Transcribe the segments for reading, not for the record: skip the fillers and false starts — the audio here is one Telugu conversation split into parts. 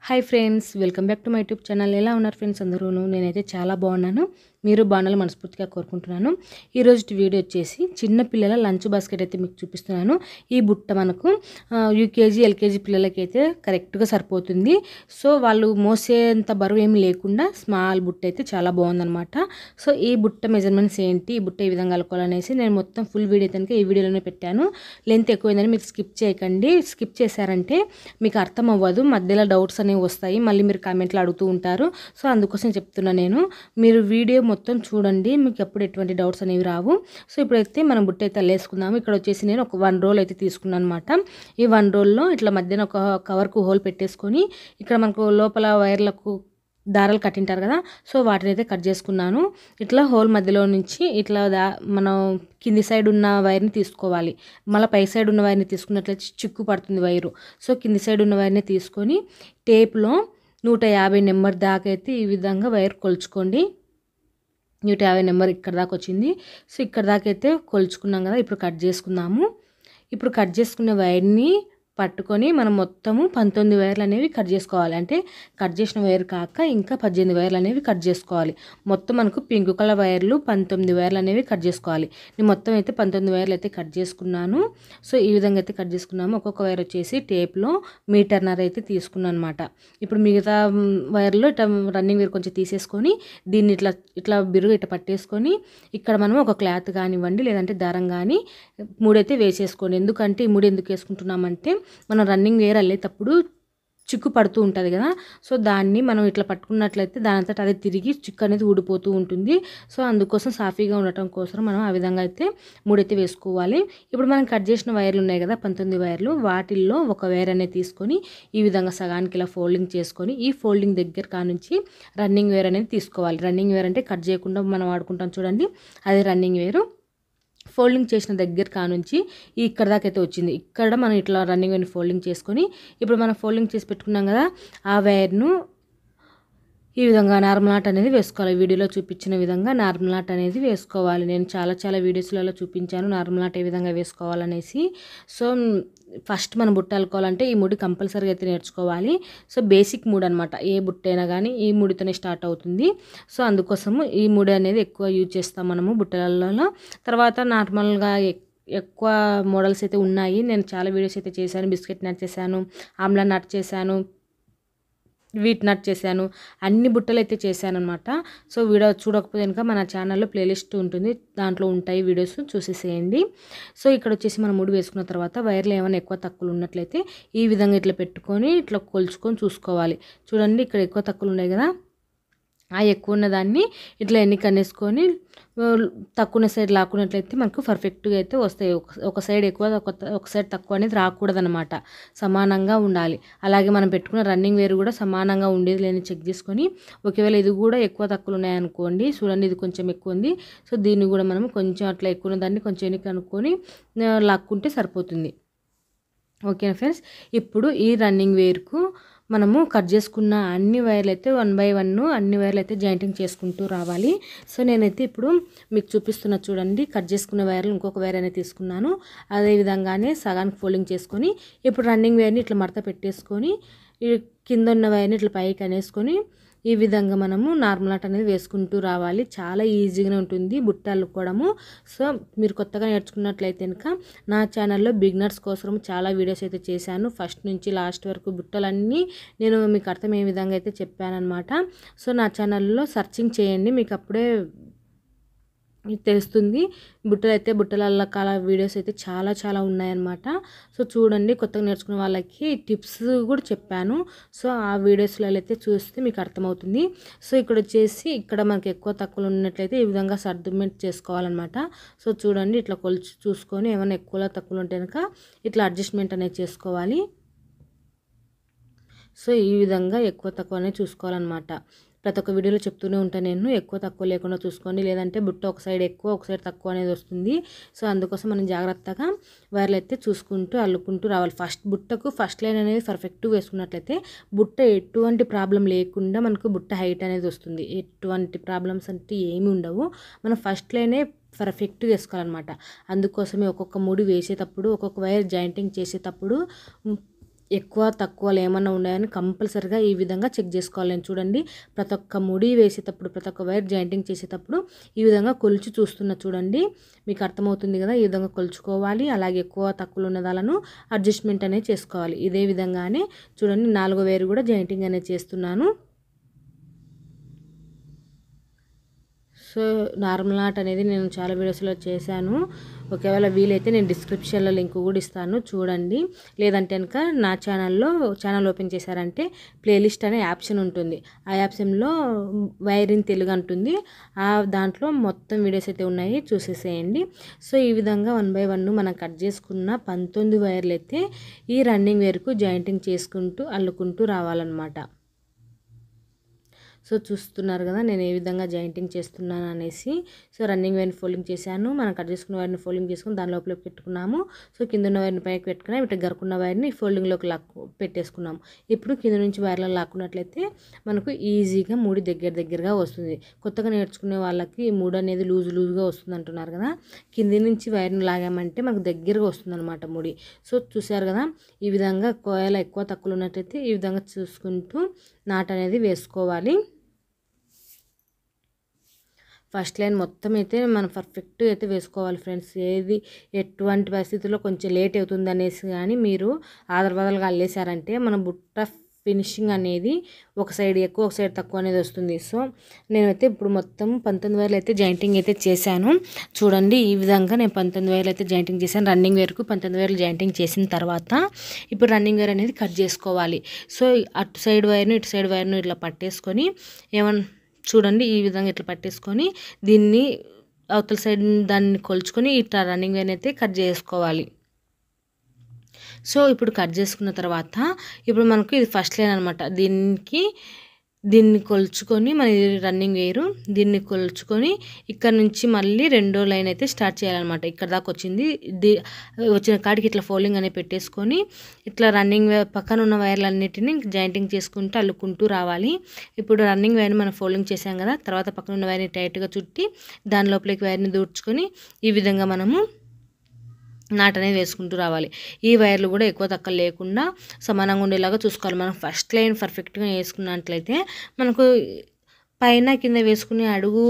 Hi friends, welcome back to my YouTube channel. ఎలా ఉన్నారు ఫ్రెండ్స్ అందరూను? నేనైతే చాలా బాగున్నాను. మీరు బాగుండాలని మనస్ఫూర్తిగా కోరుకుంటున్నాను. ఈరోజు వీడియో వచ్చేసి చిన్న పిల్లల లంచ్ బాస్కెట్ అయితే మీకు చూపిస్తున్నాను. ఈ బుట్ట మనకు యూకేజీ ఎల్కేజీ పిల్లలకి అయితే కరెక్ట్గా సరిపోతుంది. సో వాళ్ళు మోసేంత బరువు ఏమి లేకుండా స్మాల్ బుట్ట అయితే చాలా బాగుందనమాట. సో ఈ బుట్ట మెజర్మెంట్స్ ఏంటి, ఈ బుట్ట ఏ విధంగా కలుపుకోవాలనేసి నేను మొత్తం ఫుల్ వీడియో కనుక ఈ వీడియోలోనే పెట్టాను. లెంత్ ఎక్కువైందని మీరు స్కిప్ చేయకండి. స్కిప్ చేశారంటే మీకు అర్థం అవ్వదు, మధ్యలో డౌట్స్ అనేవి వస్తాయి, మళ్ళీ మీరు కామెంట్లో అడుగుతూ ఉంటారు. సో అందుకోసం చెప్తున్నా నేను. మీరు వీడియో మొత్తం చూడండి, మీకు ఎప్పుడు ఎటువంటి డౌట్స్ అనేవి రావు. సో ఇప్పుడైతే మనం బుట్ట అయితే అల్లేసుకుందాము. ఇక్కడ వచ్చేసి నేను ఒక 1 రోల్ అయితే తీసుకున్నాను అనమాట. ఈ 1 రోల్లో ఇట్లా మధ్యన ఒక కవర్కు హోల్ పెట్టేసుకొని ఇక్కడ మనకు లోపల వైర్లకు దారాలు కట్టింటారు కదా, సో వాటిని అయితే కట్ చేసుకున్నాను. ఇట్లా హోల్ మధ్యలో నుంచి ఇట్లా మనం కింది సైడ్ ఉన్న వైర్ని తీసుకోవాలి. మళ్ళీ పై సైడ్ ఉన్న వైర్ని తీసుకున్నట్లయితే చిక్కు పడుతుంది వైరు. సో కింది సైడ్ ఉన్న వైర్ని తీసుకొని టేప్లో 150 నెంబర్ దాకా అయితే ఈ విధంగా వైర్ కొలుచుకోండి. 150 నెంబర్ ఇక్కడ దాకా వచ్చింది. సో ఇక్కడ దాకా అయితే కొలుచుకున్నాం కదా. ఇప్పుడు కట్ చేసుకుందాము. ఇప్పుడు కట్ చేసుకున్న వైర్ని పట్టుకొని మనం మొత్తము 19 వైర్లు అనేవి కట్ చేసుకోవాలి. అంటే కట్ చేసిన వైర్ కాక ఇంకా 18 వైర్లు అనేవి కట్ చేసుకోవాలి. మొత్తం మనకు పింక్ కలర్ వైర్లు 19 వైర్లు అనేవి కట్ చేసుకోవాలి. నేను మొత్తం అయితే 19 వైర్లు అయితే కట్ చేసుకున్నాను. సో ఈ విధంగా అయితే కట్ చేసుకున్నాము. ఒక్కొక్క వైర్ వచ్చేసి టేప్లో 1.5 మీటర్ అయితే తీసుకున్నాను అనమాట. ఇప్పుడు మిగతా వైర్లు ఇట్లా రన్నింగ్ వైర్ కొంచెం తీసేసుకొని దీన్ని ఇట్లా ఇట్లా బిరుగు ఇట్లా పట్టేసుకొని ఇక్కడ మనం ఒక క్లాత్ కానివ్వండి లేదంటే దారం కానీ మూడైతే వేసేసుకోండి. ఎందుకంటే ఈ మూడు ఎందుకు వేసుకుంటున్నామంటే మనం రన్నింగ్ వేర్ అల్లేటప్పుడు చిక్కు పడుతూ ఉంటుంది కదా. సో దాన్ని మనం ఇట్లా పట్టుకున్నట్లయితే దానంతట అదే తిరిగి చిక్కు అనేది ఊడిపోతూ ఉంటుంది. సో అందుకోసం సాఫీగా ఉండటం కోసం మనం ఆ విధంగా అయితే మూడైతే వేసుకోవాలి. ఇప్పుడు మనం కట్ చేసిన వైర్లు ఉన్నాయి కదా, 19 వైర్లు, వాటిల్లో ఒక వైర్ అనేది తీసుకొని ఈ విధంగా సగానికి ఇలా ఫోల్డింగ్ చేసుకొని ఈ ఫోల్డింగ్ దగ్గర కానుంచి రన్నింగ్ వేర్ అనేది తీసుకోవాలి. రన్నింగ్ వేర్ అంటే కట్ చేయకుండా మనం వాడుకుంటాం చూడండి, అదే రన్నింగ్ వేరు. ఫోల్డింగ్ చేసిన దగ్గర కానుంచి ఇక్కడ దాకా అయితే వచ్చింది. ఇక్కడ మనం ఇట్లా రన్నింగ్ వైర్ని ఫోల్డింగ్ చేసుకొని ఇప్పుడు మనం ఫోల్డింగ్ చేసి పెట్టుకున్నాం కదా, ఆ వైర్ను ఈ విధంగా నార్మల్ నాట్ అనేది వేసుకోవాలి. వీడియోలో చూపించిన విధంగా నార్మల్ నాట్ అనేది వేసుకోవాలి. నేను చాలా వీడియోస్లలో చూపించాను నార్మల్ నాట్ ఏ విధంగా వేసుకోవాలనేసి. సో ఫస్ట్ మనం బుట్ట అల్లుకోవాలంటే ఈ ముడి కంపల్సరీగా అయితే నేర్చుకోవాలి. సో బేసిక్ మూడు అనమాట. ఏ బుట్ట అయినా కానీ ఈ ముడితోనే స్టార్ట్ అవుతుంది. సో అందుకోసము ఈ ముడి అనేది ఎక్కువ యూజ్ చేస్తాం మనము బుట్టలలో. తర్వాత నార్మల్గా ఎక్కువ మోడల్స్ అయితే ఉన్నాయి. నేను చాలా వీడియోస్ అయితే చేశాను. బిస్కెట్ నట్ చేశాను, ఆమ్లా నట్ చేశాను, వీట్ నట్ చేశాను, అన్ని బుట్టలు అయితే చేశాను అనమాట. సో వీడియో చూడకపోతే కనుక మన ఛానల్లో ప్లేలిస్ట్ ఉంటుంది, దాంట్లో ఉంటాయి వీడియోస్, చూసేసేయండి. సో ఇక్కడ వచ్చేసి మనం ముడి వేసుకున్న తర్వాత వైర్లు ఏమైనా ఎక్కువ తక్కువలు ఉన్నట్లయితే ఈ విధంగా ఇట్లా పెట్టుకొని ఇట్లా కొలుచుకొని చూసుకోవాలి. చూడండి ఇక్కడ ఎక్కువ తక్కువలు ఉన్నాయి కదా, ఆ ఎక్కువ ఉన్న దాన్ని ఇట్లా ఎన్నిక అనేసుకొని తక్కువ సైడ్ లాక్కున్నట్లయితే మనకు పర్ఫెక్ట్గా అయితే వస్తాయి. ఒక సైడ్ ఎక్కువ ఒక సైడ్ తక్కువ అనేది రాకూడదనమాట, సమానంగా ఉండాలి. అలాగే మనం పెట్టుకున్న రన్నింగ్ వేర్ కూడా సమానంగా ఉండేది లేని చెక్ చేసుకొని, ఒకవేళ ఇది కూడా ఎక్కువ తక్కువలు ఉన్నాయనుకోండి, చూడండి ఇది కొంచెం ఎక్కువ ఉంది, సో దీన్ని కూడా మనం కొంచెం అట్లా ఎక్కువ ఉన్న దాన్ని కొంచెం ఎన్నిక అనుకొని లాక్కుంటే సరిపోతుంది. ఓకేనా ఫ్రెండ్స్. ఇప్పుడు ఈ రన్నింగ్ వేర్కు మనము కట్ చేసుకున్న అన్ని వైర్లు అయితే 1 బై 1 అన్ని వైర్లు అయితే జాయింటింగ్ చేసుకుంటూ రావాలి. సో నేనైతే ఇప్పుడు మీకు చూపిస్తున్నా చూడండి. కట్ చేసుకున్న వైర్లు ఇంకొక వైర్ అనేది తీసుకున్నాను. అదే విధంగానే సగానికి ఫోల్డింగ్ చేసుకొని ఇప్పుడు రన్నింగ్ వైర్ని ఇట్లా మడత పెట్టేసుకొని ఈ కింద ఉన్న వైర్ని ఇట్లా పైకి అనేసుకొని ఈ విధంగా మనము నార్మల్ నాట్ అనేది వేసుకుంటూ రావాలి. చాలా ఈజీగానే ఉంటుంది బుట్ట అల్లుకోవడము. సో మీరు కొత్తగా నేర్చుకున్నట్లయితే కనుక నా ఛానల్లో బిగినర్స్ కోసం చాలా వీడియోస్ అయితే చేశాను. ఫస్ట్ నుంచి లాస్ట్ వరకు బుట్టలన్నీ నేను మీకు అర్థమయ్యే విధంగా అయితే చెప్పానన్నమాట. సో నా ఛానల్లో సర్చింగ్ చేయండి, మీకు అప్పుడే తెలుస్తుంది. బుట్టలు అయితే బుట్టల అల్లకాల వీడియోస్ అయితే చాలా ఉన్నాయన్నమాట. సో చూడండి, కొత్తగా నేర్చుకున్న వాళ్ళకి టిప్స్ కూడా చెప్పాను. సో ఆ వీడియోస్లో అయితే చూస్తే మీకు అర్థమవుతుంది. సో ఇక్కడ వచ్చేసి ఇక్కడ మనకి ఎక్కువ తక్కువలు ఉన్నట్లయితే ఈ విధంగా సర్దుమెంట్ చేసుకోవాలన్నమాట. సో చూడండి ఇట్లా కొలిచి చూసుకొని ఏమైనా ఎక్కువలో తక్కువలు ఉంటే కనుక ఇట్లా అడ్జస్ట్మెంట్ అనేది చేసుకోవాలి. సో ఈ విధంగా ఎక్కువ తక్కువ అనేది చూసుకోవాలన్నమాట. ప్రతి ఒక్క వీడియోలో చెప్తూనే ఉంటాను నేను, ఎక్కువ తక్కువ లేకుండా చూసుకోండి, లేదంటే బుట్ట ఒక సైడ్ ఎక్కువ ఒక సైడ్ తక్కువ అనేది వస్తుంది. సో అందుకోసం మనం జాగ్రత్తగా వైర్లు అయితే చూసుకుంటూ అల్లుకుంటూ రావాలి. ఫస్ట్ బుట్టకు ఫస్ట్ లైన్ అనేది పర్ఫెక్ట్గా వేసుకున్నట్లయితే బుట్ట ఎటువంటి ప్రాబ్లం లేకుండా మనకు బుట్ట హైట్ అనేది వస్తుంది. ఎటువంటి ప్రాబ్లమ్స్ అంటే ఏమి ఉండవు. మనం ఫస్ట్ లైనే పర్ఫెక్ట్గా వేసుకోవాలన్నమాట. అందుకోసమే ఒక్కొక్క ముడి వేసేటప్పుడు ఒక్కొక్క వైర్ జాయింటింగ్ చేసేటప్పుడు ఎక్కువ తక్కువలు ఏమన్నా ఉన్నాయని కంపల్సరిగా ఈ విధంగా చెక్ చేసుకోవాలి. నేను చూడండి ప్రతి ఒక్క ముడి వేసేటప్పుడు, ప్రతి ఒక్క వైర్ జాయింటింగ్ చేసేటప్పుడు ఈ విధంగా కొలిచి చూస్తున్నా చూడండి. మీకు అర్థమవుతుంది కదా, ఈ విధంగా కొలుచుకోవాలి. అలాగే ఎక్కువ తక్కువలు ఉన్న దాలను అడ్జస్ట్మెంట్ అనేది చేసుకోవాలి. ఇదే విధంగానే చూడండి 4వ వైర్ కూడా జాయింటింగ్ అనేది చేస్తున్నాను. సో నార్మల్ నాట్ అనేది నేను చాలా వీడియోస్లో చేశాను. ఒకవేళ వీలైతే నేను డిస్క్రిప్షన్లో లింక్ కూడా ఇస్తాను చూడండి. లేదంటే కనుక నా ఛానల్ ఓపెన్ చేశారంటే ప్లేలిస్ట్ అనే ఆప్షన్ ఉంటుంది. ఆ ఆప్షన్లో వైర్ ఇన్ తెలుగు అంటుంది. దాంట్లో మొత్తం వీడియోస్ అయితే ఉన్నాయి, చూసేసేయండి. సో ఈ విధంగా 1 బై 1 మనం కట్ చేసుకున్న 19 వైర్లు అయితే ఈ రన్నింగ్ వైర్కు జాయింటింగ్ చేసుకుంటూ అల్లుకుంటూ రావాలన్నమాట. సో చూస్తున్నారు కదా నేను ఏ విధంగా జాయింటింగ్ చేస్తున్నాను అనేసి. సో రన్నింగ్ వైర్ని ఫోల్డింగ్ చేశాను. మనం కట్ చేసుకున్న వైర్ని ఫోల్డింగ్ చేసుకుని దాని లోపలికి పెట్టుకున్నాము. సో కింద ఉన్న వైర్ని పైకి పెట్టుకున్నాం. ఇట్లా గరుకున్న వైర్ని ఫోల్డింగ్లోకి పెట్టేసుకున్నాము. ఇప్పుడు కింద నుంచి వైర్లను లాక్కున్నట్లయితే మనకు ఈజీగా ముడి దగ్గరగా వస్తుంది. కొత్తగా నేర్చుకునే వాళ్ళకి ముడి అనేది లూజ్గా వస్తుంది అంటున్నారు కదా, కింది నుంచి వైర్ని లాగామంటే మనకు దగ్గరగా వస్తుంది అనమాట ముడి. సో చూసారు కదా, ఈ విధంగా ఒకవేళ ఎక్కువ తక్కువ ఉన్నట్లయితే ఈ విధంగా చూసుకుంటూ నాట్ అనేది వేసుకోవాలి. ఫస్ట్ లైన్ మొత్తం అయితే మనం పర్ఫెక్ట్గా అయితే వేసుకోవాలి ఫ్రెండ్స్. ఎటువంటి పరిస్థితుల్లో కొంచెం లేట్ అవుతుంది అనేసి కానీ మీరు ఆదరబదలుగా అల్లేసారంటే మన బుట్ట ఫినిషింగ్ అనేది ఒక సైడ్ ఎక్కువ ఒక సైడ్ తక్కువ అనేది వస్తుంది. సో నేనైతే ఇప్పుడు మొత్తం 19 వైర్లు అయితే జాయింటింగ్ అయితే చేశాను. చూడండి ఈ విధంగా నేను 19 వైర్లు అయితే జాయింటింగ్ చేశాను. రన్నింగ్ వైర్కు 19 వైర్లు జాయింటింగ్ చేసిన తర్వాత ఇప్పుడు రన్నింగ్ వైర్ అనేది కట్ చేసుకోవాలి. సో అటు సైడ్ వైర్ను ఇటు సైడ్ వైర్ను ఇట్లా పట్టేసుకొని చూడండి ఈ విధంగా ఇట్లా పట్టేసుకొని దీన్ని అవతల సైడ్ దాన్ని కొలుచుకొని ఇట్లా రన్నింగ్ వైర్ అయితే కట్ చేసుకోవాలి. సో ఇప్పుడు కట్ చేసుకున్న తర్వాత ఇప్పుడు మనకు ఇది ఫస్ట్ లైన్ అనమాట. దీన్ని కొలుచుకొని మన రన్నింగ్ వేరు, దీన్ని కొలుచుకొని ఇక్కడ నుంచి మళ్ళీ రెండో లైన్ అయితే స్టార్ట్ చేయాలన్నమాట. ఇక్కడ దాకా వచ్చింది, వచ్చిన కాడికి ఇట్లా ఫోల్డింగ్ అనేది పెట్టేసుకొని ఇట్లా రన్నింగ్ పక్కన ఉన్న వైర్లన్నిటిని జాయింటింగ్ చేసుకుంటూ అల్లుకుంటూ రావాలి. ఇప్పుడు రన్నింగ్ వైర్ని మనం ఫోల్డింగ్ చేసాం కదా, తర్వాత పక్కన ఉన్న వైర్ని టైట్గా చుట్టి దాని లోపలికి వైర్ని దూర్చుకొని ఈ విధంగా మనము నాట్ అనేది వేసుకుంటూ రావాలి. ఈ వైర్లు కూడా ఎక్కువ తక్కువ లేకుండా సమానంగా ఉండేలాగా చూసుకోవాలి. మనం ఫస్ట్ లైన్ పర్ఫెక్ట్గా వేసుకున్నట్లయితే మనకు పైన కింద వేసుకునే అడుగు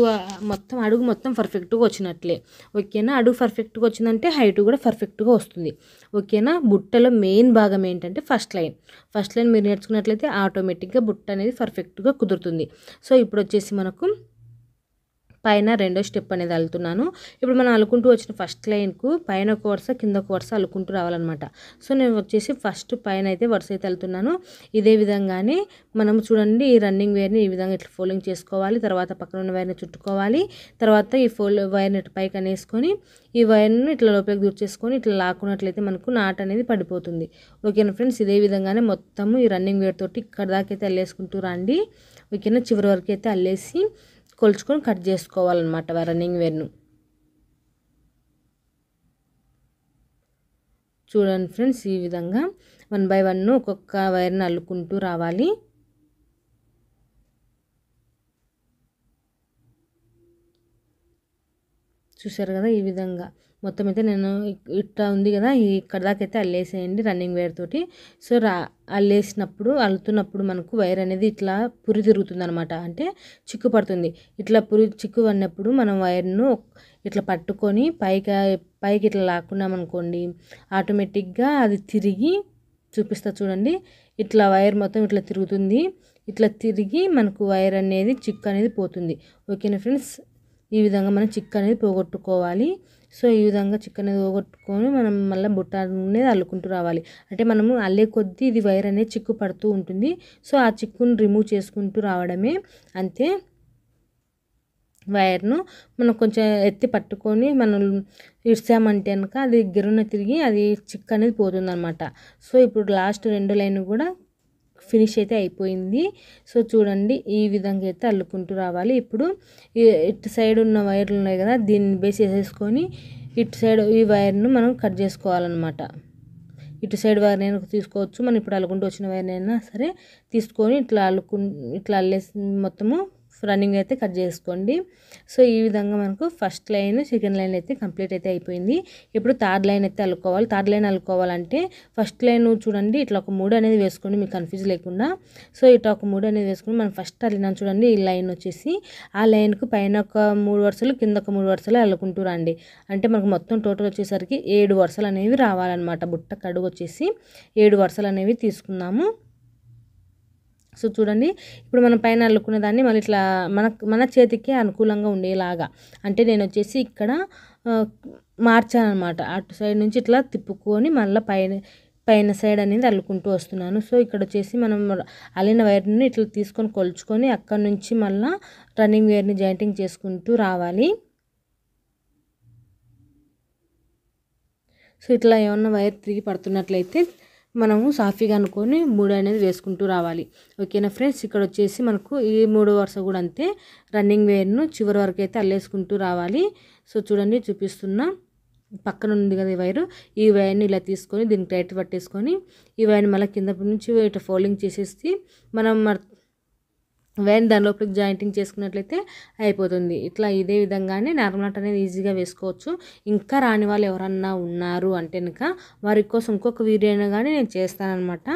మొత్తం పర్ఫెక్ట్గా వచ్చినట్లే. ఓకేనా, అడుగు పర్ఫెక్ట్గా వచ్చిందంటే హైట్ కూడా పర్ఫెక్ట్గా వస్తుంది. ఓకేనా, బుట్టలో మెయిన్ భాగం ఏంటంటే ఫస్ట్ లైన్ మీరు నేర్చుకున్నట్లయితే ఆటోమేటిక్గా బుట్ట అనేది పర్ఫెక్ట్గా కుదురుతుంది. సో ఇప్పుడు వచ్చేసి మనకు పైన రెండో స్టెప్ అనేది అల్లుతున్నాను. ఇప్పుడు మనం అల్లుకుంటూ వచ్చిన ఫస్ట్ లైన్కు పైన ఒక వరుస కింద ఒక వరుస అల్లుకుంటూ రావాలన్నమాట. సో నేను వచ్చేసి ఫస్ట్ పైన అయితే వరుస అయితే అల్లుతున్నాను. ఇదే విధంగానే మనం చూడండి ఈ రన్నింగ్ వైర్ని ఈ విధంగా ఇట్లా ఫోల్డింగ్ చేసుకోవాలి. తర్వాత పక్కన ఉన్న వైర్ని చుట్టుకోవాలి. తర్వాత ఈ వైర్ని ఇట్లా పైకి అనేసుకొని ఈ వైర్ని ఇట్లా లోపలికి దూర్చేసుకొని ఇట్లా లాక్కున్నట్లయితే మనకు నాట్ అనేది పడిపోతుంది. ఓకేనా ఫ్రెండ్స్, ఇదే విధంగానే మొత్తము ఈ రన్నింగ్ వైర్ తోటి ఇక్కడ దాకా అయితే అల్లేసుకుంటూ రండి. ఓకేనా, చివరి వరకు అయితే అల్లేసి కొలుచుకొని కట్ చేసుకోవాలన్నమాట రన్నింగ్ వైర్ను. చూడండి ఫ్రెండ్స్, ఈ విధంగా 1 బై 1 ఒక్కొక్క వైర్ని అల్లుకుంటూ రావాలి. చూసారు కదా, ఈ విధంగా మొత్తం అయితే నేను ఇట్లా ఉంది కదా, ఇక్కడ దాకా అయితే అల్లేసేయండి రన్నింగ్ వైర్ తోటి. సో అల్లుతున్నప్పుడు మనకు వైర్ అనేది ఇట్లా పురి తిరుగుతుంది అనమాట, అంటే చిక్కు పడుతుంది. ఇట్లా చిక్కు పడినప్పుడు మనం వైర్ను ఇట్లా పట్టుకొని పైకి ఇట్లా లాక్కున్నాం అనుకోండి, ఆటోమేటిక్గా అది తిరిగి చూపిస్తా చూడండి, ఇట్లా వైర్ మొత్తం ఇట్లా తిరుగుతుంది. ఇట్లా తిరిగి మనకు వైర్ అనేది చిక్కు అనేది పోతుంది. ఓకేనా ఫ్రెండ్స్, ఈ విధంగా మనం చిక్కు అనేది పోగొట్టుకోవాలి. సో ఈ విధంగా చిక్కు అనేది పోగొట్టుకొని మనం మళ్ళీ బుట్ట అనేది అల్లుకుంటూ రావాలి. అంటే మనము అల్లే కొద్దీ ఇది వైర్ అనేది చిక్కు పడుతూ ఉంటుంది. సో ఆ చిక్కును రిమూవ్ చేసుకుంటూ రావడమే, అంతే. వైర్ను మనం కొంచెం ఎత్తి పట్టుకొని మనం ఇడ్చామంటే కనుక అది గిరున తిరిగి అది చిక్కు అనేది పోతుంది అనమాట. సో ఇప్పుడు లాస్ట్ రెండు లైన్ కూడా ఫినిష్ అయితే అయిపోయింది. సో చూడండి ఈ విధంగా అయితే అల్లుకుంటూ రావాలి. ఇప్పుడు ఇటు సైడ్ ఉన్న వైర్లు ఉన్నాయి కదా, దీన్ని బేస్ చేసేసుకొని ఇటు సైడ్ ఈ వైర్ను మనం కట్ చేసుకోవాలన్నమాట. ఇటు సైడ్ వైర్నైనా తీసుకోవచ్చు, మనం ఇప్పుడు అల్లుకుంటూ వచ్చిన వైర్నైనా సరే తీసుకొని ఇట్లా అల్లేసి మొత్తము రన్నింగ్ అయితే కట్ చేసుకోండి. సో ఈ విధంగా మనకు ఫస్ట్ లైన్ సెకండ్ లైన్ అయితే కంప్లీట్ అయితే అయిపోయింది. ఇప్పుడు థర్డ్ లైన్ అయితే అల్లుకోవాలి. థర్డ్ లైన్ అల్లుకోవాలంటే ఫస్ట్ లైన్ చూడండి ఇట్లా ఒక 3 అనేది వేసుకోండి, మీకు కన్ఫ్యూజ్ లేకుండా. సో ఇట్లా ఒక 3 అనేది వేసుకుని మనం ఫస్ట్ అల్లినాం చూడండి, ఈ లైన్ వచ్చేసి ఆ లైన్కు పైన ఒక 3 వరుసలు కింద ఒక 3 వరుసలు అల్లుకుంటూ రండి. అంటే మనకు మొత్తం టోటల్ వచ్చేసరికి 7 వరుసలు అనేవి రావాలన్నమాట. బుట్ట కడుగు వచ్చేసి 7 వరుసలు అనేవి తీసుకున్నాము. సో చూడండి, ఇప్పుడు మనం పైన అల్లుకున్న దాన్ని మళ్ళీ ఇట్లా మన చేతికి అనుకూలంగా ఉండేలాగా, అంటే నేను వచ్చేసి ఇక్కడ మార్చాను అనమాట. అటు సైడ్ నుంచి ఇట్లా తిప్పుకొని మళ్ళీ పైన సైడ్ అనేది అల్లుకుంటూ వస్తున్నాను. సో ఇక్కడ వచ్చేసి మనం అల్లిన వైర్ని ఇట్లా తీసుకొని కొలుచుకొని అక్కడ నుంచి మళ్ళీ రన్నింగ్ వైర్ని జాయింటింగ్ చేసుకుంటూ రావాలి. సో ఇట్లా ఏమన్నా వైర్ తిరిగి పడుతున్నట్లయితే మనము సాఫీగా అనుకొని 3 అనేది వేసుకుంటూ రావాలి. ఓకేనా ఫ్రెండ్స్, ఇక్కడ వచ్చేసి మనకు ఈ 3 వరుస కూడా అంతే రన్నింగ్ వైర్ను చివరి వరకు అయితే అల్లేసుకుంటూ రావాలి. సో చూడండి చూపిస్తున్నా, పక్కన ఉంది కదా ఈ వైరు, ఈ వైర్ని ఇలా తీసుకొని దీనికి టైట్ పట్టేసుకొని ఈ వైర్ని మళ్ళీ కింద నుంచి ఇట్లా ఫోల్డింగ్ చేసేసి మనం వైర్ని దాని లోపలికి జాయింటింగ్ చేసుకున్నట్లయితే అయిపోతుంది. ఇట్లా ఇదే విధంగానే నార్మల్ నాట్ అనేది ఈజీగా వేసుకోవచ్చు. ఇంకా రాని వాళ్ళు ఎవరన్నా ఉన్నారు అంటే కనుక వారి కోసం ఇంకొక వీడియో అయినా కానీ నేను చేస్తానన్నమాట.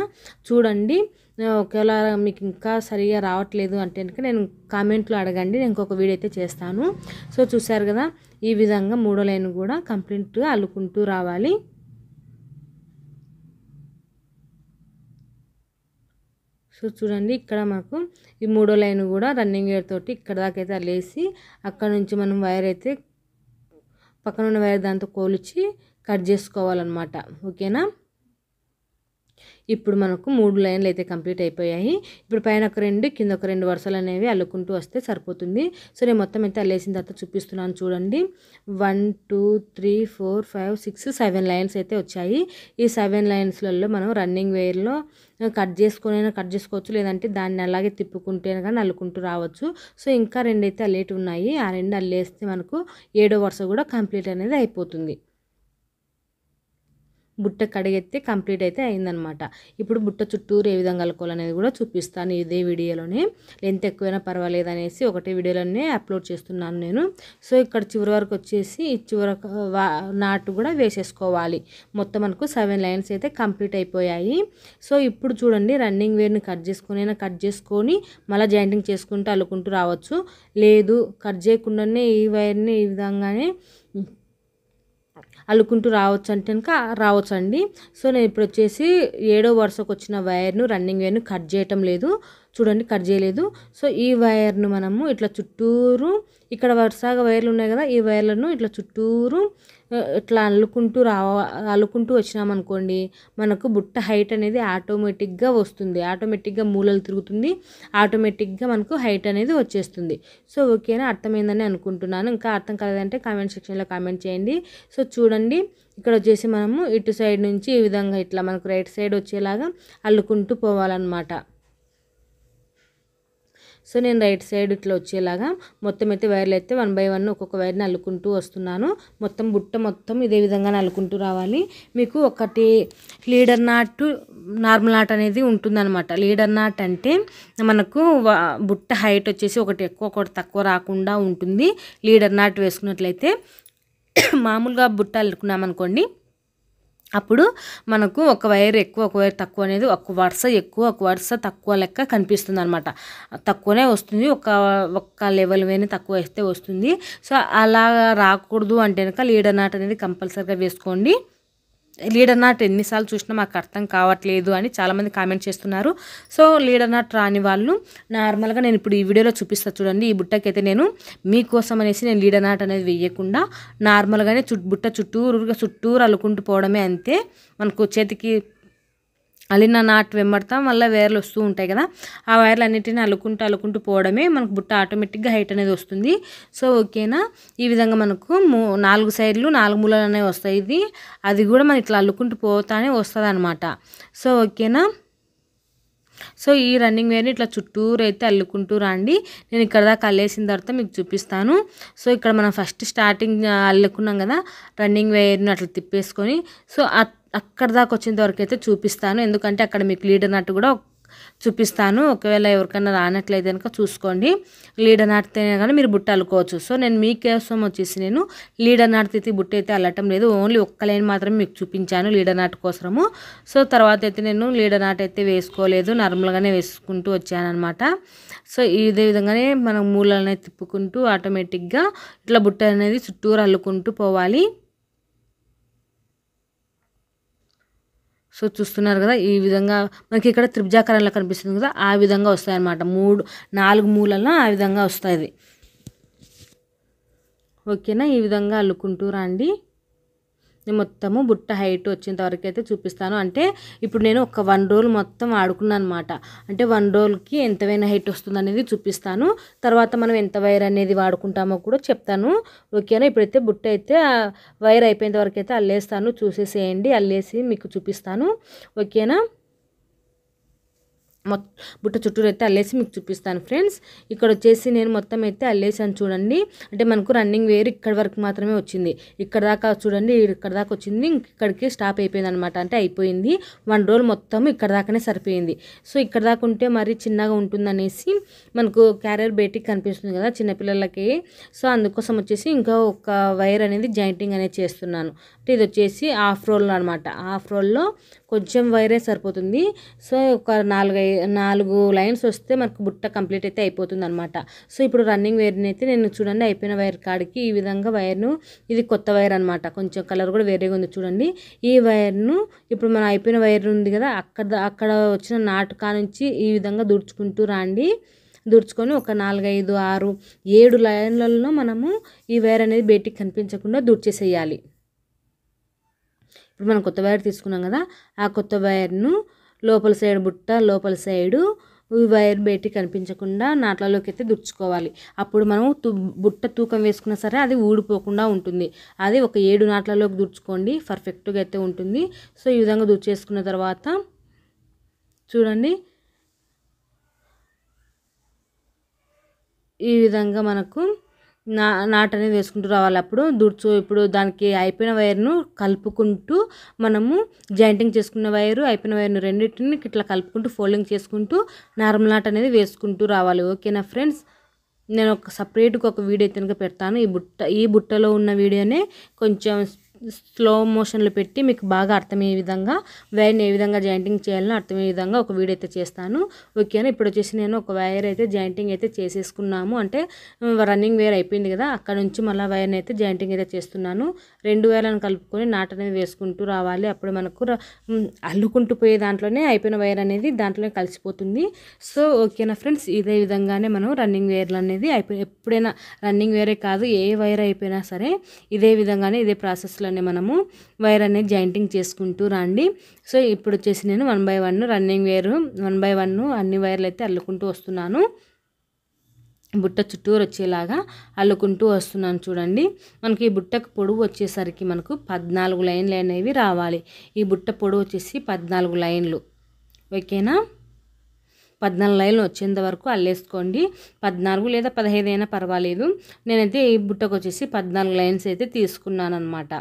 చూడండి, ఒకవేళ మీకు ఇంకా సరిగా రావట్లేదు అంటే కనుక నేను కామెంట్లో అడగండి, నేను ఇంకొక వీడియో అయితే చేస్తాను. సో చూసారు కదా, ఈ విధంగా 3వ లైన్ కూడా కంప్లీట్గా అల్లుకుంటూ రావాలి. సో చూడండి, ఇక్కడ మాకు ఈ 3వ లైన్ కూడా రన్నింగ్ వైర్ తోటి ఇక్కడ దాకా అయితే అల్లేసి అక్కడ నుంచి మనం వైర్ అయితే పక్కన ఉన్న వైర్ దాంతో కోల్చి కట్ చేసుకోవాలన్నమాట. ఓకేనా, ఇప్పుడు మనకు 3 లైన్లు అయితే కంప్లీట్ అయిపోయాయి. ఇప్పుడు పైన ఒక 2 కింద ఒక 2 వరుసలు అనేవి అల్లుకుంటూ వస్తే సరిపోతుంది. సో నేను మొత్తం అయితే అల్లేసిన తర్వాత చూపిస్తున్నాను చూడండి. 1 2 3 4 5 6 7 లైన్స్ అయితే వచ్చాయి. ఈ 7 లైన్స్లలో మనం రన్నింగ్ వైర్లో కట్ చేసుకోవచ్చు, లేదంటే దాన్ని అలాగే తిప్పుకుంటే కానీ అల్లుకుంటూ రావచ్చు. సో ఇంకా 2 అయితే అల్లేటి ఉన్నాయి. ఆ 2 అల్లేస్తే మనకు 7వ వరుస కూడా కంప్లీట్ అనేది అయిపోతుంది. బుట్ట కడిగెత్తి కంప్లీట్ అయితే అయిందనమాట. ఇప్పుడు బుట్ట చుట్టూరు ఏ విధంగా అల్లుకోవాలనేది కూడా చూపిస్తాను ఇదే వీడియోలోనే. లెంత్ ఎక్కువైనా పర్వాలేదు అనేసి ఒకటే వీడియోలోనే అప్లోడ్ చేస్తున్నాను నేను. సో ఇక్కడ చివరి వరకు వచ్చేసి చివరి నాటు కూడా వేసేసుకోవాలి. మొత్తం మనకు 7 లైన్స్ అయితే కంప్లీట్ అయిపోయాయి. సో ఇప్పుడు చూడండి, రన్నింగ్ వేర్ని కట్ చేసుకొని మళ్ళీ జాయింటింగ్ చేసుకుంటూ అల్లుకుంటూ రావచ్చు. లేదు కట్ చేయకుండానే ఈ వైర్ని ఈ విధంగానే అల్లుకుంటూ రావచ్చు అంటే కనుక రావచ్చండి. సో నేను ఇప్పుడు వచ్చేసి 7వ వరుసకు వచ్చిన వైర్ను రన్నింగ్ వైర్ను కట్ చేయటం లేదు, చూడండి కట్ చేయలేదు. సో ఈ వైర్ను మనము ఇట్లా చుట్టూరు, ఇక్కడ వరుసగా వైర్లు ఉన్నాయి కదా, ఈ వైర్లను ఇట్లా చుట్టూరు ఇట్లా అల్లుకుంటూ వచ్చినామనుకోండి, మనకు బుట్ట హైట్ అనేది ఆటోమేటిక్గా వస్తుంది. ఆటోమేటిక్గా మూలలు తిరుగుతుంది, ఆటోమేటిక్గా మనకు హైట్ అనేది వచ్చేస్తుంది. సో ఓకేనా, అర్థమైందని అనుకుంటున్నాను. ఇంకా అర్థం కాలేదంటే కామెంట్ సెక్షన్లో కామెంట్ చేయండి. సో చూడండి, ఇక్కడ వచ్చేసి మనము ఇటు సైడ్ నుంచి ఈ విధంగా ఇట్లా మనకు రైట్ సైడ్ వచ్చేలాగా అల్లుకుంటూ పోవాలన్నమాట. సో నేను రైట్ సైడ్ ఇట్లా వచ్చేలాగా మొత్తం అయితే వైర్లు అయితే 1 బై 1 ఒక్కొక్క వైర్ని అల్లుకుంటూ వస్తున్నాను. మొత్తం బుట్ట మొత్తం ఇదే విధంగా అల్లుకుంటూ రావాలి. మీకు ఒకటి లీడర్ నాట్ నార్మల్ నాట్ అనేది ఉంటుందన్నమాట. లీడర్ నాట్ అంటే మనకు బుట్ట హైట్ వచ్చేసి ఒకటి ఎక్కువ ఒకటి తక్కువ రాకుండా ఉంటుంది. లీడర్ నాట్ వేసుకున్నట్లయితే మామూలుగా బుట్ట అల్లుకున్నామనుకోండి, అప్పుడు మనకు ఒక వైర్ ఎక్కువ ఒక వైర్ తక్కువ అనేది ఒక వరుస ఎక్కువ ఒక వరుస తక్కువ లెక్క కనిపిస్తుంది అనమాట. తక్కువనే వస్తుంది, ఒక్క లెవెల్ వేని తక్కువ వేస్తే వస్తుంది. సో అలా రాకూడదు అంటే కనుక లీడర్ నాట్ అనేది కంపల్సరీగా వేసుకోండి. లీడర్ నాట్ ఎన్నిసార్లు చూసినా మాకు అర్థం కావట్లేదు అని చాలామంది కామెంట్ చేస్తున్నారు. సో లీడర్ నాట్ రాని వాళ్ళు నార్మల్గా నేను ఇప్పుడు ఈ వీడియోలో చూపిస్తాను చూడండి. ఈ బుట్టకైతే నేను మీకోసం అనేసి నేను లీడర్ నాట్ అనేది వేయకుండా నార్మల్గానే బుట్ట చుట్టూరు అల్లుకుంటూ పోవడమే అంతే. మనకు చేతికి అల్లిన నాట్ వెంబడతాం మళ్ళీ వైర్లు వస్తూ ఉంటాయి కదా, ఆ వైర్లు అన్నిటిని అల్లుకుంటూ పోవడమే మనకు బుట్ట ఆటోమేటిక్గా హైట్ అనేది వస్తుంది. సో ఓకేనా, ఈ విధంగా మనకు 4 సైడ్లు 4 మూలలు అనేవి వస్తాయి. అది కూడా మనం ఇట్లా అల్లుకుంటూ పోతానే వస్తుంది అనమాట. సో ఓకేనా, సో ఈ రన్నింగ్ వేర్ని ఇట్లా చుట్టూరు అయితే అల్లుకుంటూ రండి. నేను ఇక్కడ దాకా అల్లేసిన తర్వాత మీకు చూపిస్తాను. సో ఇక్కడ మనం ఫస్ట్ స్టార్టింగ్ అల్లుకున్నాం కదా రన్నింగ్ వేర్ని అట్లా తిప్పేసుకొని, సో అక్కడ దాకా వచ్చేంత వరకు అయితే చూపిస్తాను. ఎందుకంటే అక్కడ మీకు లీడర్ నట్టు కూడా చూపిస్తాను. ఒకవేళ ఎవరికైనా రానట్లయితే కనుక చూసుకోండి. లీడర్ నాటితేనే కానీ మీరు బుట్ట అల్లుకోవచ్చు. సో నేను మీకోసం వచ్చేసి నేను లీడర్ నాటితే బుట్ట అయితే అల్లటం లేదు, ఓన్లీ ఒక్క లైన్ మాత్రమే మీకు చూపించాను లీడర్ నాటు కోసము. సో తర్వాత అయితే నేను లీడర్ నాటు అయితే వేసుకోలేదు, నార్మల్గానే వేసుకుంటూ వచ్చాను అనమాట. సో ఇదే విధంగానే మనం మూలనే తిప్పుకుంటూ ఆటోమేటిక్గా ఇట్లా బుట్ట అనేది చుట్టూరు అల్లుకుంటూ పోవాలి. సో చూస్తున్నారు కదా, ఈ విధంగా మనకి ఇక్కడ త్రిభుజాకారంలో కనిపిస్తుంది కదా, ఆ విధంగా వస్తాయి అన్నమాట. 4 మూలల్లో ఆ విధంగా వస్తుంది. ఓకేనా, ఈ విధంగా అల్లుకుంటూ రండి. నేను మొత్తము బుట్ట హైట్ వచ్చేంత వరకు అయితే చూపిస్తాను. అంటే ఇప్పుడు నేను ఒక 1 రోల్ మొత్తం ఆడుకున్నాను అనమాట. అంటే 1 రోల్కి ఎంతవైనా హైట్ వస్తుంది అనేది చూపిస్తాను. తర్వాత మనం ఎంత వైర్ అనేది వాడుకుంటామో కూడా చెప్తాను. ఓకేనా, ఇప్పుడైతే బుట్ట అయితే వైర్ అయిపోయేంత వరకు అయితే అల్లేస్తాను. చూసేసేయండి, అల్లేసి మీకు చూపిస్తాను. ఓకేనా, బుట్ట చుట్టూరు అయితే అల్లేసి మీకు చూపిస్తాను ఫ్రెండ్స్. ఇక్కడ వచ్చేసి నేను మొత్తం అయితే అల్లేసాను చూడండి. అంటే మనకు రన్నింగ్ వేర్ ఇక్కడ వరకు మాత్రమే వచ్చింది. ఇక్కడ దాకా చూడండి, ఇక్కడ దాకా వచ్చింది, ఇక్కడికి స్టాప్ అయిపోయింది అనమాట. అంటే అయిపోయింది. 1 రోల్ మొత్తం ఇక్కడ దాకానే సరిపోయింది. సో ఇక్కడ దాకా ఉంటే మరీ చిన్నగా ఉంటుందనేసి మనకు క్యారియర్ బేటిక్ కనిపిస్తుంది కదా చిన్నపిల్లలకి. సో అందుకోసం వచ్చేసి ఇంకా ఒక వైర్ అనేది జాయింటింగ్ అనేది చేస్తున్నాను. అంటే ఇది వచ్చేసి హాఫ్ రోల్లో అనమాట. హాఫ్ రోల్లో కొంచెం వైరే సరిపోతుంది. సో ఒక 4 లైన్స్ వస్తే మనకు బుట్ట కంప్లీట్ అయితే అయిపోతుంది అనమాట. సో ఇప్పుడు రన్నింగ్ వైర్ని అయితే నేను చూడండి అయిపోయిన వైర్ కాడికి ఈ విధంగా వైర్ను, ఇది కొత్త వైర్ అనమాట, కొంచెం కలర్ కూడా వేరేగా ఉంది చూడండి. ఈ వైర్ను ఇప్పుడు మనం అయిపోయిన వైర్ ఉంది కదా, అక్కడ వచ్చిన నాటు కానుంచి ఈ విధంగా దూడ్చుకుంటూ రండి. దూడ్చుకొని ఒక 4, 5, 6, 7 లైన్లలో మనము ఈ వైర్ అనేది బయటికి కనిపించకుండా దూడ్చేసేయాలి. ఇప్పుడు మనం కొత్త వైర్ తీసుకున్నాం కదా, ఆ కొత్త వైర్ను లోపల సైడ్ బుట్ట లోపల సైడు ఈ వైర్ బయటికి కనిపించకుండా నాట్లలోకి అయితే దుర్చుకోవాలి. అప్పుడు మనం బుట్ట తూకం వేసుకున్నా సరే అది ఊడిపోకుండా ఉంటుంది. అది ఒక 7 నాట్లలోకి దుర్చుకోండి, పర్ఫెక్ట్గా అయితే ఉంటుంది. సో ఈ విధంగా దుర్చేసుకున్న తర్వాత చూడండి, ఈ విధంగా మనకు నాట్ అనేది వేసుకుంటూ రావాలి. అప్పుడు ఇప్పుడు దానికి అయిపోయిన వైర్ను కలుపుకుంటూ మనము జాయింటింగ్ చేసుకున్న వైరు అయిపోయిన వైర్ను రెండింటిని ఇట్లా కలుపుకుంటూ ఫోల్డింగ్ చేసుకుంటూ నార్మల్ నాట్ అనేది వేసుకుంటూ రావాలి. ఓకేనా ఫ్రెండ్స్, నేను ఒక సపరేట్గా ఒక వీడియో అయితే పెడతాను. ఈ బుట్టలో ఉన్న వీడియోనే కొంచెం స్లో మోషన్లో పెట్టి మీకు బాగా అర్థమయ్యే విధంగా వైర్ని ఏ విధంగా జాయింటింగ్ చేయాలని అర్థమయ్యే విధంగా ఒక వీడియో అయితే చేస్తాను. ఓకేనా, ఇప్పుడు వచ్చేసి నేను ఒక వైర్ అయితే జాయింటింగ్ అయితే చేసేసుకున్నాము. అంటే రన్నింగ్ వైర్ అయిపోయింది కదా, అక్కడ నుంచి మళ్ళీ వైర్ని అయితే జాయింటింగ్ అయితే చేస్తున్నాను. 2 వైర్లను కలుపుకొని నాట్ అనేది వేసుకుంటూ రావాలి. అప్పుడు మనకు అల్లుకుంటూ పోయే దాంట్లోనే అయిపోయిన వైర్ అనేది దాంట్లోనే కలిసిపోతుంది. సో ఓకేనా ఫ్రెండ్స్, ఇదే విధంగానే మనం రన్నింగ్ వైర్లు అనేది ఎప్పుడైనా రన్నింగ్ వైరే కాదు ఏ వైర్ అయిపోయినా సరే ఇదే విధంగానే ఇదే ప్రాసెస్లో మనము వైర్ అనేది జాయింటింగ్ చేసుకుంటూ రండి. సో ఇప్పుడు వచ్చేసి నేను 1 by 1 రన్నింగ్ వైర్ 1 by 1 అన్ని వైర్లు అయితే అల్లుకుంటూ వస్తున్నాను. బుట్ట చుట్టూరు వచ్చేలాగా అల్లుకుంటూ వస్తున్నాను చూడండి. మనకి ఈ బుట్టకు పొడవు వచ్చేసరికి మనకు 14 లైన్లు అనేవి రావాలి. ఈ బుట్ట పొడవు వచ్చేసి 14 లైన్లు. ఓకేనా, 14 లైన్లు వచ్చేంత వరకు అల్లేసుకోండి. 14 లేదా 15 అయినా పర్వాలేదు. నేనైతే ఈ బుట్టకు వచ్చేసి 14 లైన్స్ అయితే తీసుకున్నాను అనమాట.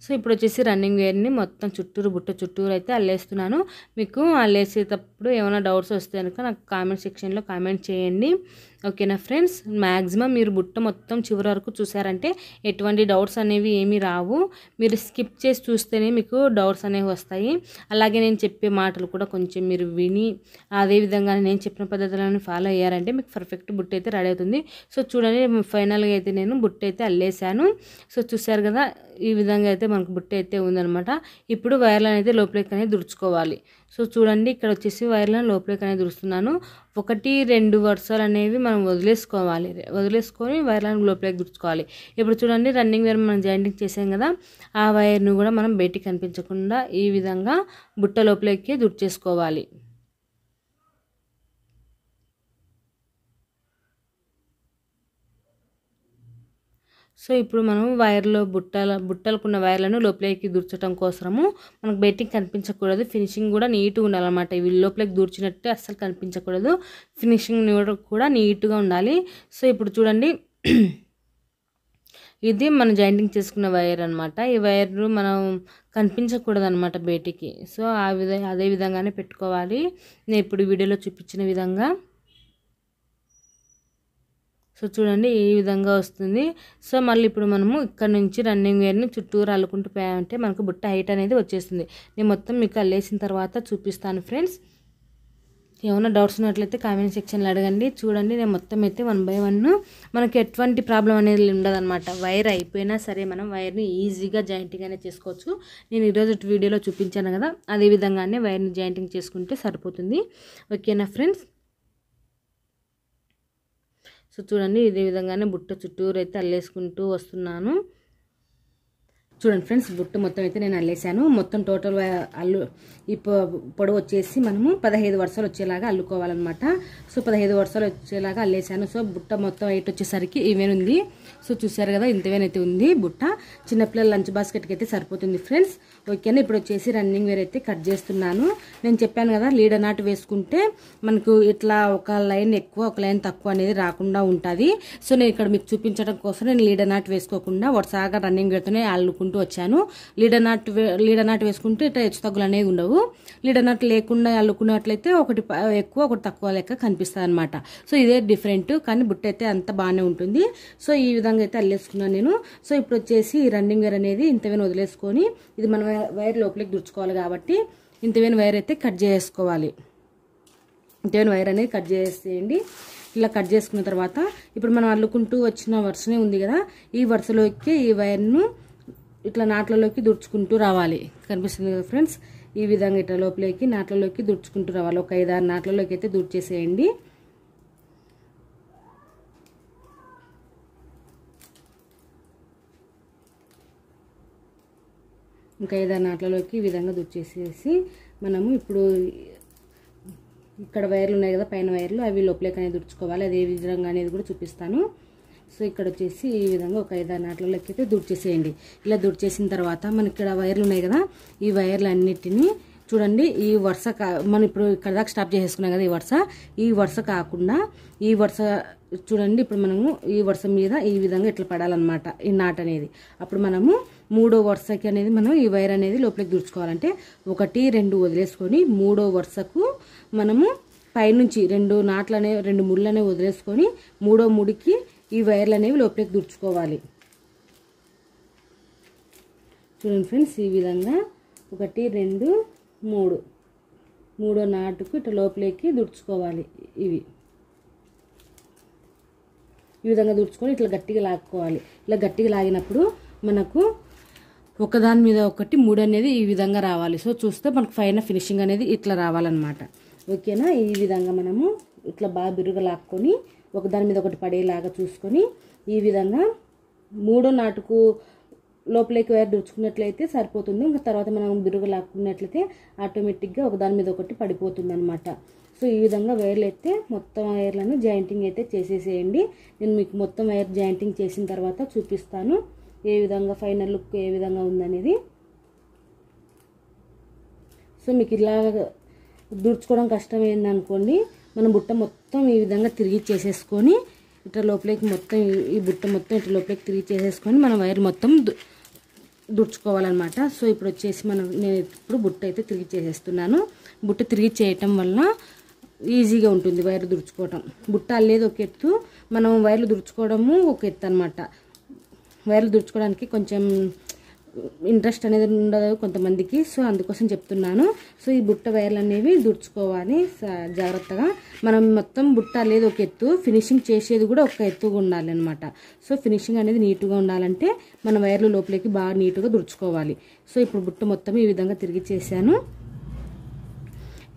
సో ఇప్పుడు వచ్చేసి రన్నింగ్ వేర్ని మొత్తం చుట్టూరు బుట్ట చుట్టూరు అయితే అల్లేస్తున్నాను. మీకు అల్లేసేటప్పుడు ఏమైనా డౌట్స్ వస్తే కనుక నాకు కామెంట్ సెక్షన్లో కామెంట్ చేయండి. ఓకేనా ఫ్రెండ్స్, మ్యాక్సిమం మీరు బుట్ట మొత్తం చివరి వరకు చూసారంటే ఎటువంటి డౌట్స్ అనేవి ఏమీ రావు. మీరు స్కిప్ చేసి చూస్తేనే మీకు డౌట్స్ అనేవి వస్తాయి. అలాగే నేను చెప్పే మాటలు కూడా కొంచెం మీరు విని అదేవిధంగా నేను చెప్పిన పద్ధతులను ఫాలో అయ్యారంటే మీకు పర్ఫెక్ట్ బుట్ట అయితే రెడీ అవుతుంది. సో చూడండి, ఫైనల్గా అయితే నేను బుట్ట అయితే అల్లేసాను. సో చూసారు కదా, ఈ విధంగా అయితే మనకు బుట్ట అయితే ఉందన్నమాట. ఇప్పుడు వైర్లను అయితే లోపలికి అనేది దుడుచుకోవాలి. సో చూడండి, ఇక్కడ వచ్చేసి వైర్లను లోపలికి అనేది దుడుస్తున్నాను. 1, 2 వరుసలు అనేవి మనం వదిలేసుకొని వైర్లను లోపలికి దుడుచుకోవాలి. ఇప్పుడు చూడండి, రన్నింగ్ వైర్ మనం జాయింటింగ్ చేసాం కదా, ఆ వైర్ను కూడా మనం బయటికి కనిపించకుండా ఈ విధంగా బుట్ట లోపలికి దుడిచేసుకోవాలి. సో ఇప్పుడు మనం వైర్లో బుట్టలకున్న వైర్లను లోపలికి దూర్చడం కోసము మనకు బయటికి కనిపించకూడదు. ఫినిషింగ్ కూడా నీట్గా ఉండాలన్నమాట. ఇవి లోపలికి దూర్చినట్టు అస్సలు కనిపించకూడదు. ఫినిషింగ్ కూడా నీట్గా ఉండాలి. సో ఇప్పుడు చూడండి, ఇది మనం జాయింటింగ్ చేసుకున్న వైర్ అనమాట. ఈ వైర్ మనం కనిపించకూడదు అనమాట బయటికి. సో అదే విధంగానే పెట్టుకోవాలి. నేను ఇప్పుడు వీడియోలో చూపించిన విధంగా. సో చూడండి ఈ విధంగా వస్తుంది. సో మళ్ళీ ఇప్పుడు మనము ఇక్కడ నుంచి రన్నింగ్ వేర్ని చుట్టూరు అల్లుకుంటూ పోయామంటే మనకు బుట్ట హైట్ అనేది వచ్చేస్తుంది. నేను మొత్తం మీకు అల్లేసిన తర్వాత చూపిస్తాను ఫ్రెండ్స్. ఏమైనా డౌట్స్ ఉన్నట్లయితే కామెంట్ సెక్షన్లో అడగండి. చూడండి నేను మొత్తం అయితే 1 బై 1 మనకి ఎటువంటి ప్రాబ్లం అనేది ఉండదన్నమాట. వైర్ అయిపోయినా సరే మనం వైర్ని ఈజీగా జాయింటింగ్ అనేది చేసుకోవచ్చు. నేను ఈరోజు వీడియోలో చూపించాను కదా, అదే విధంగానే వైర్ని జాయింటింగ్ చేసుకుంటే సరిపోతుంది. ఓకేనా ఫ్రెండ్స్. సో చూడండి ఇదే విధంగానే బుట్ట చుట్టూరు అయితే అల్లేసుకుంటూ వస్తున్నాను. చూడండి ఫ్రెండ్స్, బుట్ట మొత్తం అయితే నేను అల్లేసాను. మొత్తం టోటల్ ఈ పొడవు వచ్చేసి మనము 15 వరుసలు వచ్చేలాగా అల్లుకోవాలన్నమాట. సో 15 వరుసలు వచ్చేలాగా అల్లేసాను. సో బుట్ట మొత్తం వెయిట్ వచ్చేసరికి ఈవెన్ ఉంది. సో చూసారు కదా, ఇంతవేనైతే ఉంది బుట్ట. చిన్నపిల్లల లంచ్ బాస్కెట్కి అయితే సరిపోతుంది ఫ్రెండ్స్. ఓకేనా. ఇప్పుడు వచ్చేసి రన్నింగ్ వేర్ అయితే కట్ చేస్తున్నాను. నేను చెప్పాను కదా, లీడర్ నాట్ వేసుకుంటే మనకు ఇట్లా ఒక లైన్ ఎక్కువ ఒక లైన్ తక్కువ అనేది రాకుండా ఉంటుంది. సో నేను ఇక్కడ మీకు చూపించడం కోసం నేను లీడర్ నాట్ వేసుకోకుండా వరుసగా రన్నింగ్ వేర్తోనే అల్లుకుంటూ వచ్చాను. లీడర్ నాట్ వేసుకుంటే ఇట్లా హెచ్చు తగ్గులు అనేవి ఉండవు. లీడర్ నాట్ లేకుండా అల్లుకున్నట్లయితే ఒకటి ఎక్కువ ఒకటి తక్కువ లెక్క కనిపిస్తుంది అనమాట. సో ఇదే డిఫరెంట్, కానీ బుట్ట అయితే అంత బాగానే ఉంటుంది. సో ఈ విధంగా అయితే అల్లేసుకున్నాను నేను. సో ఇప్పుడు వచ్చేసి రన్నింగ్ వేర్ అనేది ఇంతవేను వదిలేసుకొని, ఇది మనం వైర్ లోపలికి దుర్చుకోవాలి కాబట్టి ఇంతవేను వైర్ అయితే కట్ చేసుకోవాలి. ఇంతవేను వైర్ అనేది కట్ చేసేయండి. ఇలా కట్ చేసుకున్న తర్వాత ఇప్పుడు మనం అల్లుకుంటూ వచ్చిన వరుసనే ఉంది కదా, ఈ వరుసలోకి ఈ వైర్ను ఇట్లా నాట్లలోకి దుడుచుకుంటూ రావాలి. కనిపిస్తుంది కదా ఫ్రెండ్స్, ఈ విధంగా ఇట్లా లోపలికి నాట్లలోకి దుడుచుకుంటూ రావాలి. ఒక 5-6 నాట్లలోకి అయితే దుడిచేసేయండి. ఇంకా 5-6 నాట్లలోకి ఈ విధంగా దుడిచేసేసి మనము ఇప్పుడు ఇక్కడ వైర్లు ఉన్నాయి కదా, పైన వైర్లు, అవి లోపలికి అనేది దుడుచుకోవాలి. అదే విధంగా అనేది కూడా చూపిస్తాను. సో ఇక్కడ వచ్చేసి ఈ విధంగా ఒక 5-6 నాట్లలోకి అయితే దుడిచేసేయండి. ఇలా దుడిచేసిన తర్వాత మనకి ఇక్కడ వైర్లు ఉన్నాయి కదా, ఈ వైర్లు అన్నిటినీ చూడండి ఈ వరుస మనం ఇప్పుడు ఇక్కడ దాకా స్టాప్ చేసేసుకున్నాం కదా, ఈ వరుస కాకుండా ఈ వరుస చూడండి. ఇప్పుడు మనము ఈ వరుస మీద ఈ విధంగా ఇట్లా పడాలన్నమాట ఈ నాట్ అనేది. అప్పుడు మనము 3వ వరుసకి అనేది మనం ఈ వైర్ అనేది లోపలికి దుడుచుకోవాలంటే 1, 2 వదిలేసుకొని 3వ వరుసకు మనము పైనుంచి 2 ముళ్ళు అనేవి వదిలేసుకొని 3వ ముడికి ఈ వైర్లు అనేవి లోపలికి దుడుచుకోవాలి. చూడండి ఫ్రెండ్స్, ఈ విధంగా 1, 2, 3 మూడో నాటుకు ఇట్లా లోపలికి దుడుచుకోవాలి. ఈ విధంగా దుడుచుకొని ఇట్లా గట్టిగా లాక్కోవాలి. ఇలా గట్టిగా లాగినప్పుడు మనకు ఒకదాని మీద ఒకటి 3 అనేది ఈ విధంగా రావాలి. సో చూస్తే మనకు పైన ఫినిషింగ్ అనేది ఇట్లా రావాలన్నమాట. ఓకేనా. ఈ విధంగా మనము ఇట్లా బాగా బిరుగా లాక్కొని ఒకదాని మీద ఒకటి పడేలాగా చూసుకొని ఈ విధంగా 3వ నాటుకు లోపలికి వైర్ దుడుచుకున్నట్లయితే సరిపోతుంది. ఇంకా తర్వాత మనం బిరుగా లాక్కున్నట్లయితే ఆటోమేటిక్గా ఒకదాని మీద ఒకటి పడిపోతుంది అనమాట. సో ఈ విధంగా వైర్లు అయితే మొత్తం వైర్లను జాయింటింగ్ అయితే చేసేసేయండి. నేను మీకు మొత్తం వైర్ జాయింటింగ్ చేసిన తర్వాత చూపిస్తాను ఏ విధంగా ఫైనల్ లుక్ ఏ విధంగా ఉందనేది. సో మీకు ఇలా దుడుచుకోవడం కష్టమైందనుకోండి, మనం బుట్ట మొత్తం ఈ విధంగా తిరిగి చేసేసుకొని ఇట్లా లోపలికి మొత్తం ఈ బుట్ట మొత్తం ఇట్లా లోపలికి తిరిగి చేసేసుకొని మనం వైర్ మొత్తం దుడుచుకోవాలన్నమాట. సో ఇప్పుడు వచ్చేసి నేను ఇప్పుడు బుట్ట అయితే తిరిగి చేసేస్తున్నాను. బుట్ట తిరిగి చేయటం వల్ల ఈజీగా ఉంటుంది వైర్ దుడుచుకోవటం. బుట్ట అల్లేది ఒక ఎత్తు, మనం వైర్లు దుడుచుకోవడము ఒక ఎత్తు అనమాట. వైర్లు దుడుచుకోవడానికి కొంచెం ఇంట్రెస్ట్ అనేది ఉండదు కొంతమందికి. సో అందుకోసం చెప్తున్నాను. సో ఈ బుట్ట వైర్లు అనేవి దుడుచుకోవాలి జాగ్రత్తగా. మనం మొత్తం బుట్ట లేదు ఒక ఎత్తు, ఫినిషింగ్ చేసేది కూడా ఒక ఎత్తుగా ఉండాలి అనమాట. సో ఫినిషింగ్ అనేది నీట్గా ఉండాలంటే మన వైర్లు లోపలికి బాగా నీట్గా దుడుచుకోవాలి. సో ఇప్పుడు బుట్ట మొత్తం ఈ విధంగా తిరిగి చేశాను.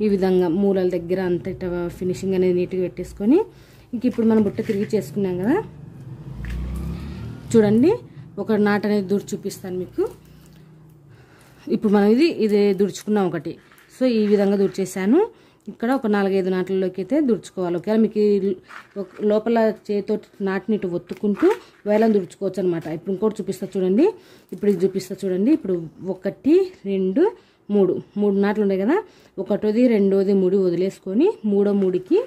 ఈ విధంగా మూలల దగ్గర అంతటా ఫినిషింగ్ అనేది నీట్గా పెట్టేసుకొని ఇంక ఇప్పుడు మనం బుట్ట తిరిగి చేసుకున్నాం కదా, చూడండి ఒక నాట్ అనేది దుడి చూపిస్తాను మీకు. ఇప్పుడు మనం ఇది దుడుచుకున్నాం ఒకటి. సో ఈ విధంగా దుడిచేసాను. ఇక్కడ ఒక 4-5 నాట్లలోకి అయితే దుడుచుకోవాలి. ఒకవేళ మీకు లోపల చేతితో నాటిని ఇటు ఒత్తుకుంటూ వైర్లను దుడుచుకోవచ్చు అనమాట. ఇప్పుడు ఇంకోటి చూపిస్తా చూడండి. ఇప్పుడు ఇది చూపిస్తా చూడండి. ఇప్పుడు 1, 2, 3 నాట్లు ఉన్నాయి కదా, 1వ 2వ 3 వదిలేసుకొని 3వ 3కి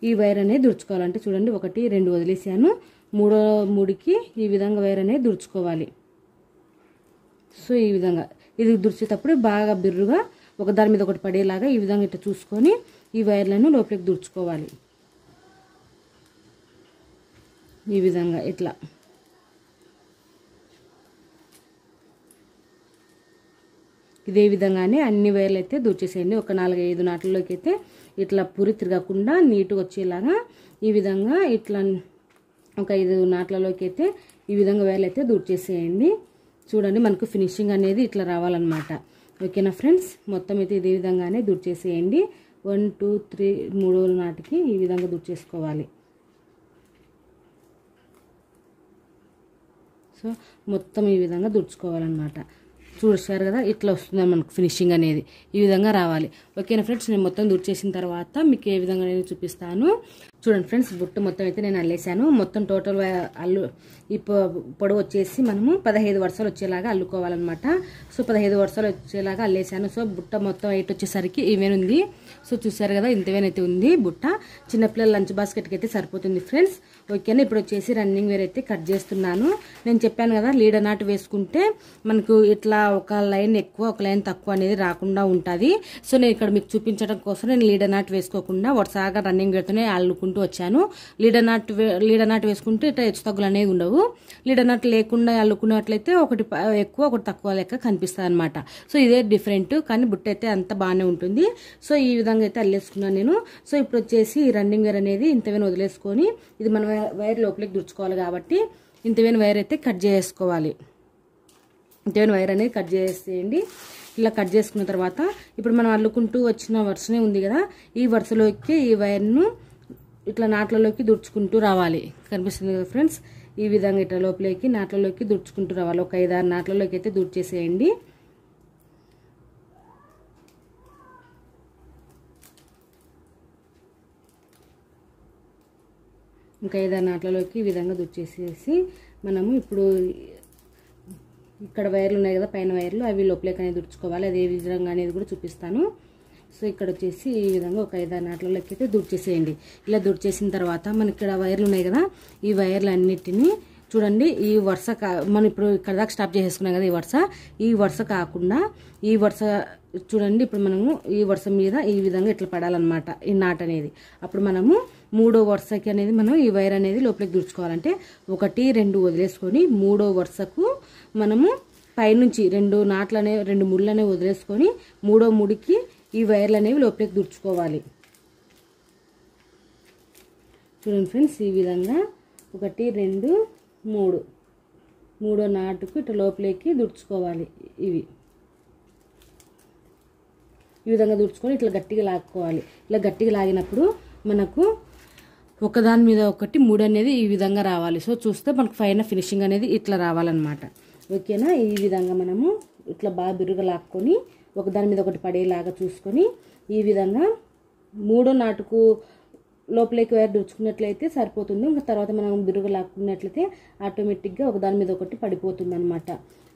ఈ వైర్ అనేది దుడుచుకోవాలంటే చూడండి 1, 2 వదిలేసాను. మూడో ముడికి ఈ విధంగా వైర్ అనేది దుడుచుకోవాలి. సో ఈ విధంగా ఇది దుడిచేటప్పుడు బాగా బిర్రుగా ఒకదాని మీద ఒకటి పడేలాగా ఈ విధంగా ఇట్లా చూసుకొని ఈ వైర్లను లోపలికి దుడుచుకోవాలి. ఈ విధంగా ఇట్లా ఇదే విధంగానే అన్ని వైర్లు అయితే దూర్చేసేయండి. ఒక 4-5 నాట్లలోకి అయితే ఇట్లా పూరి తిరగకుండా నీట్గా వచ్చేలాగా ఈ విధంగా ఇట్లా ఒక 5 నాట్లలోకి అయితే ఈ విధంగా వైర్లు అయితే దూర్చేసేయండి. చూడండి మనకు ఫినిషింగ్ అనేది ఇట్లా రావాలన్నమాట. ఓకేనా ఫ్రెండ్స్, మొత్తం అయితే ఇదే విధంగానే దూర్చేసేయండి. 1 2 3 మూడో నాటికి ఈ విధంగా దూర్చేసుకోవాలి. సో మొత్తం ఈ విధంగా దుడుచుకోవాలన్నమాట. చూసారు కదా, ఇట్లా వస్తుంది మనకు ఫినిషింగ్ అనేది ఈ విధంగా రావాలి. ఓకేనా ఫ్రెండ్స్, నేను మొత్తం దుడిచేసిన తర్వాత మీకు ఏ విధంగా నేను చూపిస్తాను. చూడండి ఫ్రెండ్స్, బుట్ట మొత్తం అయితే నేను అల్లేసాను. మొత్తం టోటల్ ఈ పొడవు వచ్చేసి మనము 15 వరుసలు వచ్చేలాగా అల్లుకోవాలన్నమాట. సో 15 వరుసలు వచ్చేలాగా అల్లేసాను. సో బుట్ట మొత్తం వెయిట్ వచ్చేసరికి ఈవెన్ ఉంది. సో చూసారు కదా, ఇంతవేన్ అయితే ఉంది బుట్ట. చిన్నపిల్లల లంచ్ బాస్కెట్కి అయితే సరిపోతుంది ఫ్రెండ్స్. ఓకేనా, ఇప్పుడు వచ్చేసి రన్నింగ్ వేర్ అయితే కట్ చేస్తున్నాను. నేను చెప్పాను కదా, లీడర్ నాట్ వేసుకుంటే మనకు ఇట్లా ఒక లైన్ ఎక్కువ ఒక లైన్ తక్కువ అనేది రాకుండా ఉంటుంది. సో నేను ఇక్కడ మీకు చూపించడం కోసం నేను లీడర్ నాట్ వేసుకోకుండా వరుసగా రన్నింగ్ వేర్తోనే అల్లుకుంటూ వచ్చాను. లీడర్ నాట్ వేసుకుంటే ఇట్లా హెచ్చు తగ్గులు అనేవి ఉండవు. లీడర్ నాట్ లేకుండా అల్లుకున్నట్లయితే ఒకటి ఎక్కువ ఒకటి తక్కువ లెక్క కనిపిస్తుంది అనమాట. సో ఇదే డిఫరెంట్, కానీ బుట్ట అయితే అంత బాగానే ఉంటుంది. సో ఈ విధంగా అయితే అల్లేసుకున్నాను నేను. సో ఇప్పుడు వచ్చేసి ఈ రన్నింగ్ వేర్ అనేది ఇంతవేన్ వదిలేసుకొని ఇది మనం వైర్ లోపలికి దుడుచుకోవాలి కాబట్టి ఇంతవేన్ వైర్ అయితే కట్ చేసుకోవాలి. ఇంతవేన్ వైర్ అనేది కట్ చేసేయండి. ఇలా కట్ చేసుకున్న తర్వాత ఇప్పుడు మనం అల్లుకుంటూ వచ్చిన వరుసనే ఉంది కదా, ఈ వరుసలోకి ఈ వైర్ను ఇట్లా నాట్లలోకి దుడుచుకుంటూ రావాలి. కనిపిస్తుంది కదా ఫ్రెండ్స్, ఈ విధంగా ఇట్లా లోపలికి నాట్లలోకి దుడుచుకుంటూ రావాలి. ఒక 5-6 నాట్లలోకి అయితే దుడిచేసేయండి. ఇంకా 5-6 నాట్లలోకి ఈ విధంగా దుడిచేసేసి మనము ఇప్పుడు ఇక్కడ వైర్లు ఉన్నాయి కదా, పైన వైర్లు, అవి లోపలికి అనేది దుడుచుకోవాలి. అదే విధంగా అనేది కూడా చూపిస్తాను. సో ఇక్కడ వచ్చేసి ఈ విధంగా ఒక 5-6 నాట్లలోకి అయితే దుడిచేసేయండి. ఇలా దుడిచేసిన తర్వాత మనకి ఇక్కడ వైర్లు ఉన్నాయి కదా, ఈ వైర్లు అన్నిటినీ చూడండి ఈ వరుస మనం ఇప్పుడు ఇక్కడ దాకా స్టాప్ చేసేసుకున్నాం కదా, ఈ వరుస కాకుండా ఈ వరుస చూడండి. ఇప్పుడు మనము ఈ వరుస మీద ఈ విధంగా ఇట్లా పడాలన్నమాట ఈ నాట్ అనేది. అప్పుడు మనము మూడో వరుసకి అనేది మనం ఈ వైర్ అనేది లోపలికి దుడుచుకోవాలంటే 1 2 వదిలేసుకొని మూడో వరుసకు మనము పైనుంచి 2 ముళ్ళు అనేవి వదిలేసుకొని మూడో ముడికి ఈ వైర్లు అనేవి లోపలికి దుడుచుకోవాలి. చూడండి ఫ్రెండ్స్, ఈ విధంగా 1 2 3 మూడో నాటుకు ఇట్లా లోపలికి దుడుచుకోవాలి. ఈ విధంగా దుడుచుకొని ఇట్లా గట్టిగా లాక్కోవాలి. ఇలా గట్టిగా లాగినప్పుడు మనకు ఒకదాని మీద ఒకటి 3 అనేది ఈ విధంగా రావాలి. సో చూస్తే మనకు పైన ఫినిషింగ్ అనేది ఇట్లా రావాలన్నమాట. ఓకేనా, ఈ విధంగా మనము ఇట్లా బాగా బిరుగా లాక్కొని ఒకదాని మీద ఒకటి పడేలాగా చూసుకొని ఈ విధంగా మూడో నాటుకు లోపలికి వైర్ దుడుచుకున్నట్లయితే సరిపోతుంది. ఇంకా తర్వాత మనం బిరుగా లాక్కున్నట్లయితే ఆటోమేటిక్గా ఒకదాని మీద ఒకటి పడిపోతుంది అనమాట.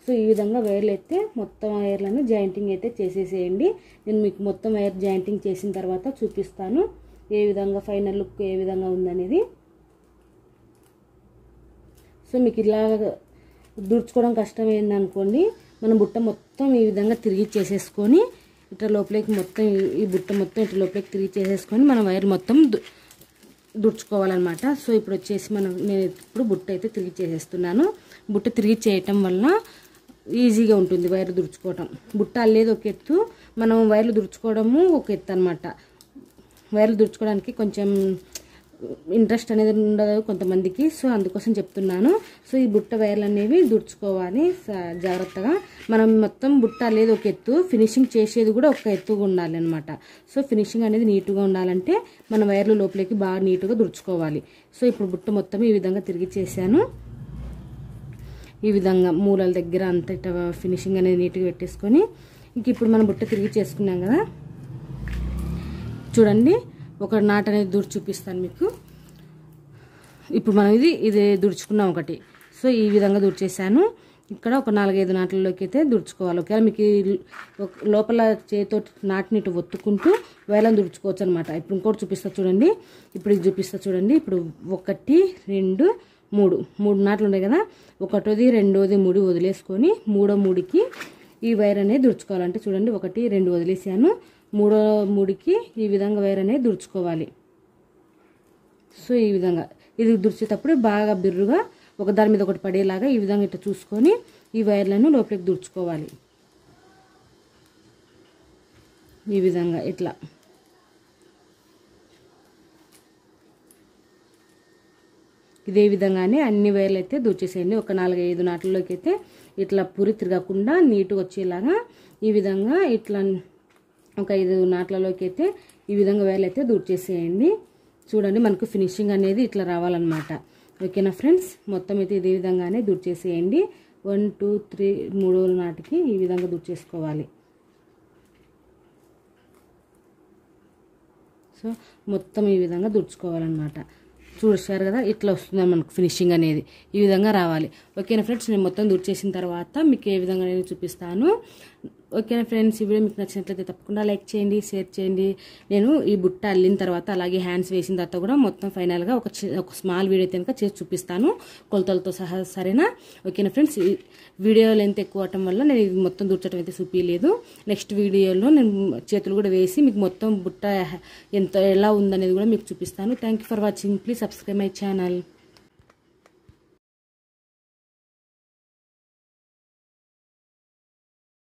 సో ఈ విధంగా వైర్లు అయితే మొత్తం వైర్లను జాయింటింగ్ అయితే చేసేసేయండి. నేను మీకు మొత్తం వైర్ జాయింటింగ్ చేసిన తర్వాత చూపిస్తాను ఏ విధంగా ఫైనల్ లుక్ ఏ విధంగా ఉందనేది. సో మీకు ఇలా దుడుచుకోవడం కష్టమైంది అనుకోండి, మనం బుట్ట మొత్తం ఈ విధంగా తిరిగి చేసేసుకొని ఇట్లా లోపలికి మొత్తం ఈ బుట్ట మొత్తం ఇట్లా లోపలికి తిరిగి చేసేసుకొని మనం వైర్ మొత్తం దుడుచుకోవాలన్నమాట. సో ఇప్పుడు వచ్చేసి నేను ఇప్పుడు బుట్ట అయితే తిరిగి చేసేస్తున్నాను. బుట్ట తిరిగి చేయటం వల్ల ఈజీగా ఉంటుంది వైర్లు దుడుచుకోవటం. బుట్ట అల్లేది ఒక ఎత్తు, మనం వైర్లు దుడుచుకోవడము ఒక ఎత్తు అనమాట. వైర్లు దుడుచుకోవడానికి కొంచెం ఇంట్రెస్ట్ అనేది ఉండదు కొంతమందికి, సో అందుకోసం చెప్తున్నాను. సో ఈ బుట్ట వైర్లు అనేవి దుడుచుకోవాలి జాగ్రత్తగా. మనం మొత్తం బుట్ట అల్లేది ఒక ఎత్తు, ఫినిషింగ్ చేసేది కూడా ఒక ఎత్తుగా ఉండాలి అనమాట. సో ఫినిషింగ్ అనేది నీట్గా ఉండాలంటే మన వైర్లు లోపలికి బాగా నీట్గా దుడుచుకోవాలి. సో ఇప్పుడు బుట్ట మొత్తం ఈ విధంగా తిరిగి చేశాను. ఈ విధంగా మూలల దగ్గర అంత ఫినిషింగ్ అనేది నీట్గా పెట్టేసుకొని ఇంక ఇప్పుడు మనం బుట్ట తిరిగి చేసుకున్నాం కదా, చూడండి ఒక నాట్ అనేది దుడి చూపిస్తాను మీకు. ఇప్పుడు మనం ఇది దుడుచుకున్నాం ఒకటి. సో ఈ విధంగా దుడిచేసాను. ఇక్కడ ఒక 4-5 నాట్లలోకి అయితే దుడుచుకోవాలి. ఒకవేళ మీకు లోపల చేతితో నాటిని ఇటు ఒత్తుకుంటూ వేలను దుడుచుకోవచ్చు అనమాట. ఇప్పుడు ఇంకోటి చూపిస్తా చూడండి. ఇప్పుడు ఇది చూపిస్తా చూడండి. ఇప్పుడు 1 2 మూడు నాట్లు ఉన్నాయి కదా, ఒకటోది రెండోది ముడి వదిలేసుకొని మూడో ముడికి ఈ వైర్ అనేది దుడుచుకోవాలంటే చూడండి 1 2 వదిలేసాను, మూడో ముడికి ఈ విధంగా వైర్ అనేది దుడుచుకోవాలి. సో ఈ విధంగా ఇది దుడిచేటప్పుడు బాగా బిర్రుగా ఒక దాని మీద ఒకటి పడేలాగా ఈ విధంగా ఇట్లా చూసుకొని ఈ వైర్లను లోపలికి దుడుచుకోవాలి. ఈ విధంగా ఇట్లా ఇదే విధంగానే అన్ని వైర్లు అయితే దూర్చేసేయండి. ఒక 4-5 నాట్లలోకి అయితే ఇట్లా పూరి తిరగకుండా నీట్గా వచ్చేలాగా ఈ విధంగా ఇట్లా ఒక 5 నాట్లలోకి అయితే ఈ విధంగా వైర్లు అయితే దూర్చేసేయండి. చూడండి మనకు ఫినిషింగ్ అనేది ఇట్లా రావాలన్నమాట. ఓకేనా ఫ్రెండ్స్, మొత్తం అయితే ఇదే విధంగానే దూర్చేసేయండి. 1 2 3 మూడో నాటికి ఈ విధంగా దూర్చేసుకోవాలి. సో మొత్తం ఈ విధంగా దుడుచుకోవాలన్నమాట. చూసారు కదా, ఇట్లా వస్తుంది మనకు ఫినిషింగ్ అనేది ఈ విధంగా రావాలి. ఓకేనా ఫ్రెండ్స్, నేను మొత్తం దుడిచేసిన తర్వాత మీకు ఏ విధంగా నేను చూపిస్తాను. ఓకేనా ఫ్రెండ్స్, ఈ వీడియో మీకు నచ్చినట్లయితే తప్పకుండా లైక్ చేయండి, షేర్ చేయండి. నేను ఈ బుట్ట అల్లిన తర్వాత అలాగే హ్యాండ్స్ వేసిన తర్వాత కూడా మొత్తం ఫైనల్గా ఒక స్మాల్ వీడియో అయితే కనుక చేసి చూపిస్తాను కొలతలతో సహా. సరేనా? ఓకేనా ఫ్రెండ్స్, వీడియో లెంత్ ఎక్కువ అవటం వల్ల నేను ఇది మొత్తం దూర్చడం అయితే చూపించలేదు. నెక్స్ట్ వీడియోలో నేను చేతులు కూడా వేసి మీకు మొత్తం బుట్ట ఎలా ఉందనేది కూడా మీకు చూపిస్తాను. Thank you for watching. Please subscribe my channel.